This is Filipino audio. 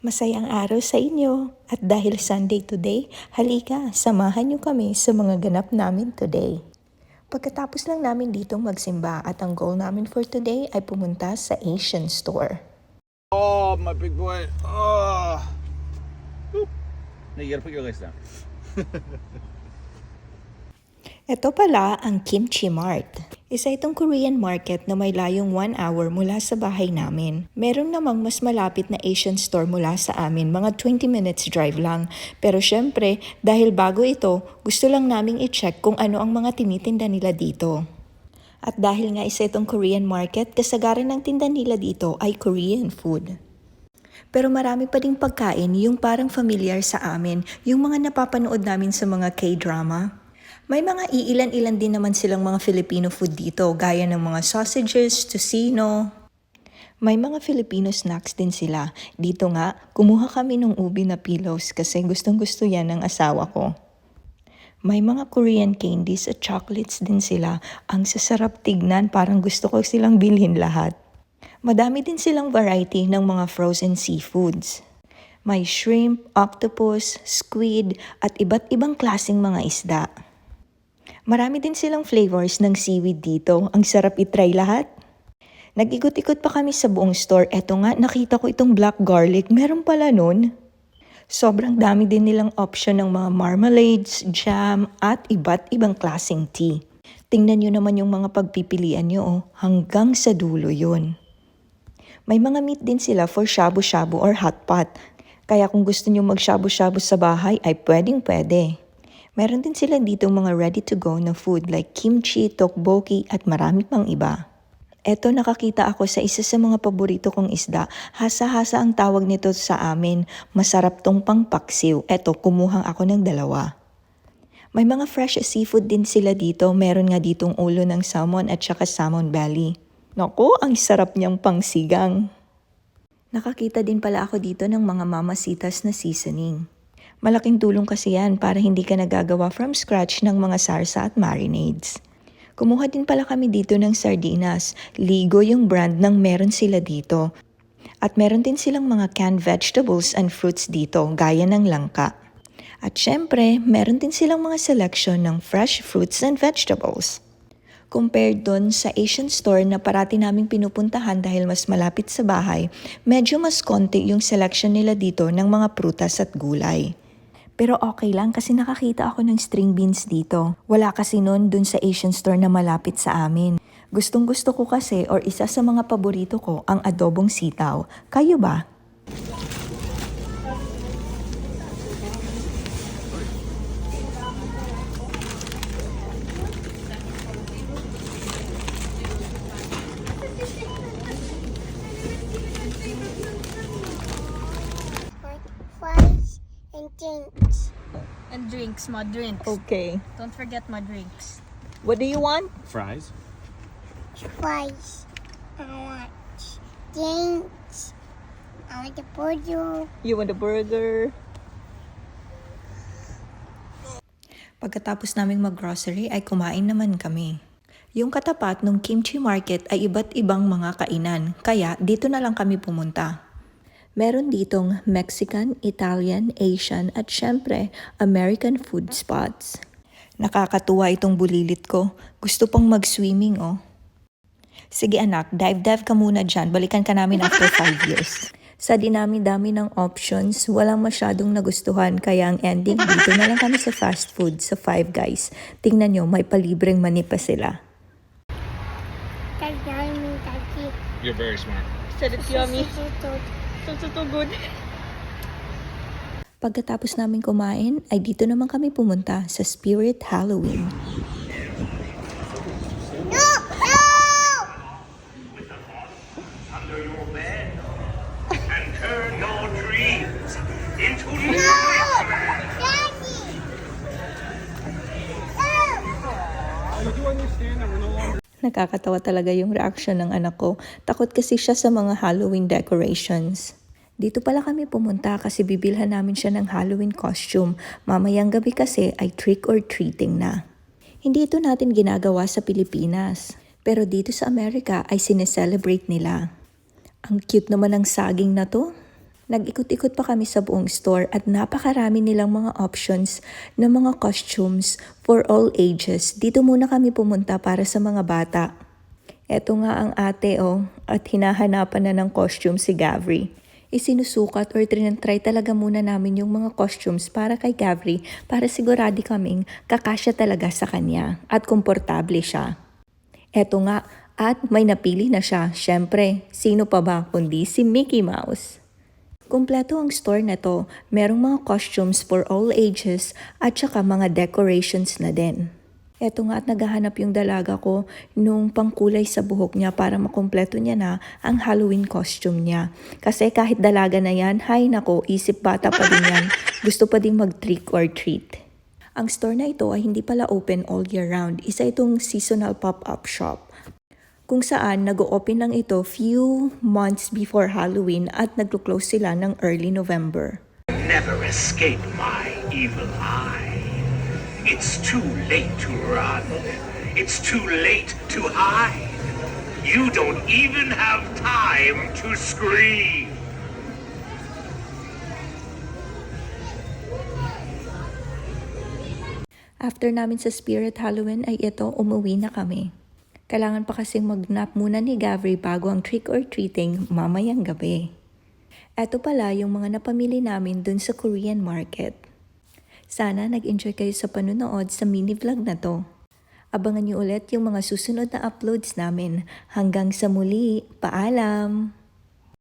Masayang araw sa inyo at dahil Sunday today, halika, samahan niyo kami sa mga ganap namin today. Pagkatapos lang namin ditong magsimba at ang goal namin for today ay pumunta sa Asian store. Oh, my big boy. Oh. Whew. Now you gotta put your legs down. Ito pala ang Kimchi Mart. Isa itong Korean market na may layong 1 hour mula sa bahay namin. Meron namang mas malapit na Asian store mula sa amin, mga 20 minutes drive lang. Pero syempre, dahil bago ito, gusto lang naming i-check kung ano ang mga tinitinda nila dito. At dahil nga isa itong Korean market, kasagaran ng tinda nila dito ay Korean food. Pero marami pa ding pagkain yung parang familiar sa amin, yung mga napapanood namin sa mga K-drama. May mga iilan-ilan din naman silang mga Filipino food dito, gaya ng mga sausages, tocino. May mga Filipino snacks din sila. Dito nga, kumuha kami ng ubi na pillows kasi gustong-gusto yan ng asawa ko. May mga Korean candies at chocolates din sila. Ang sasarap tignan, parang gusto ko silang bilhin lahat. Madami din silang variety ng mga frozen seafoods. May shrimp, octopus, squid, at iba't ibang klaseng mga isda. Marami din silang flavors ng seaweed dito. Ang sarap itry lahat. Nag-ikot-ikot pa kami sa buong store. Eto nga, nakita ko itong black garlic. Meron pala nun. Sobrang dami din nilang option ng mga marmalades, jam, at iba't ibang klaseng tea. Tingnan nyo naman yung mga pagpipilian nyo, oh. Hanggang sa dulo yun. May mga meat din sila for shabu-shabu or hot pot. Kaya kung gusto nyo mag-shabu-shabu sa bahay, ay pwedeng-pwede. Meron din sila dito mga ready-to-go na food like kimchi, tteokbokki at marami pang iba. Eto, nakakita ako sa isa sa mga paborito kong isda. Hasa-hasa ang tawag nito sa amin. Masarap tong pangpaksiw. Eto, kumuhang ako ng 2. May mga fresh seafood din sila dito. Meron nga ditong ulo ng salmon at saka salmon belly. Naku, ang sarap niyang pangsigang. Nakakita din pala ako dito ng mga mamasitas na seasoning. Malaking tulong kasi yan para hindi ka nagagawa from scratch ng mga sarsa at marinades. Kumuha din pala kami dito ng sardinas. Ligo yung brand ng meron sila dito. At meron din silang mga canned vegetables and fruits dito, gaya ng langka. At syempre, meron din silang mga selection ng fresh fruits and vegetables. Compared doon sa Asian store na parati naming pinupuntahan dahil mas malapit sa bahay, medyo mas konti yung selection nila dito ng mga prutas at gulay. Pero okay lang kasi nakakita ako ng string beans dito. Wala kasi nun dun sa Asian store na malapit sa amin. Gustong-gusto ko kasi or isa sa mga paborito ko ang adobong sitaw. Kayo ba? Fries and drinks. And drinks, my drinks. Okay. Don't forget my drinks. What do you want? Fries. Fries. I want drinks. I want the burger. You want a burger? Pagkatapos naming mag-grocery ay kumain naman kami. Yung katapat ng kimchi market ay iba't ibang mga kainan, kaya dito na lang kami pumunta. Meron ditong Mexican, Italian, Asian at syempre American food spots. Nakakatuwa itong bulilit ko. Gusto pang mag-swimming, oh. Sige anak, dive ka muna dyan. Balikan ka namin after 5 years. Sa dinami-dami ng options, walang masyadong nagustuhan kaya ang ending dito na lang kami sa fast food sa Five Guys. Tingnan nyo, may palibreng mani pa sila. That's yummy, Daddy. You're very smart. Said it's yummy. So So good. Pagkatapos namin kumain, ay dito naman kami pumunta sa Spirit Halloween. No! No! Under your bed and turn your dreams into No! nightmares. Daddy! No! Nakakatawa talaga yung reaction ng anak ko. Takot kasi siya sa mga Halloween decorations. Dito pala kami pumunta kasi bibilhan namin siya ng Halloween costume. Mamayang gabi kasi ay trick or treating na. Hindi ito natin ginagawa sa Pilipinas. Pero dito sa Amerika ay sineselebrate nila. Ang cute naman ng saging na to. Nag-ikot-ikot pa kami sa buong store at napakarami nilang mga options ng mga costumes for all ages. Dito muna kami pumunta para sa mga bata. Eto nga ang ate at hinahanapan na ng costume si Gavri. Isinusukat or trinatry talaga muna namin yung mga costumes para kay Gavri para sigurado kaming kakasya talaga sa kanya at komportable siya. Eto nga, at may napili na siya. Syempre, sino pa ba kundi si Mickey Mouse. Kumpleto ang store na to, merong mga costumes for all ages at saka mga decorations na din. Eto nga at naghahanap yung dalaga ko nung pangkulay sa buhok niya para makumpleto niya na ang Halloween costume niya. Kasi kahit dalaga na yan, hay nako, isip bata pa din yan. Gusto pa din mag-trick or treat. Ang store na ito ay hindi pala open all year round. Isa itong seasonal pop-up shop, kung saan nag-o-open lang ito few months before Halloween at naglo-close sila ng early November. Never escape my evil eye. It's too late to run. It's too late to hide. You don't even have time to scream. After namin sa Spirit Halloween ay ito, umuwi na kami. Kailangan pa kasing mag-nap muna ni Gavri bago ang trick or treating mamayang gabi. Eto pala yung mga napamili namin dun sa Korean market. Sana nag-enjoy kayo sa panunood sa mini vlog na to. Abangan niyo ulit yung mga susunod na uploads namin. Hanggang sa muli, paalam!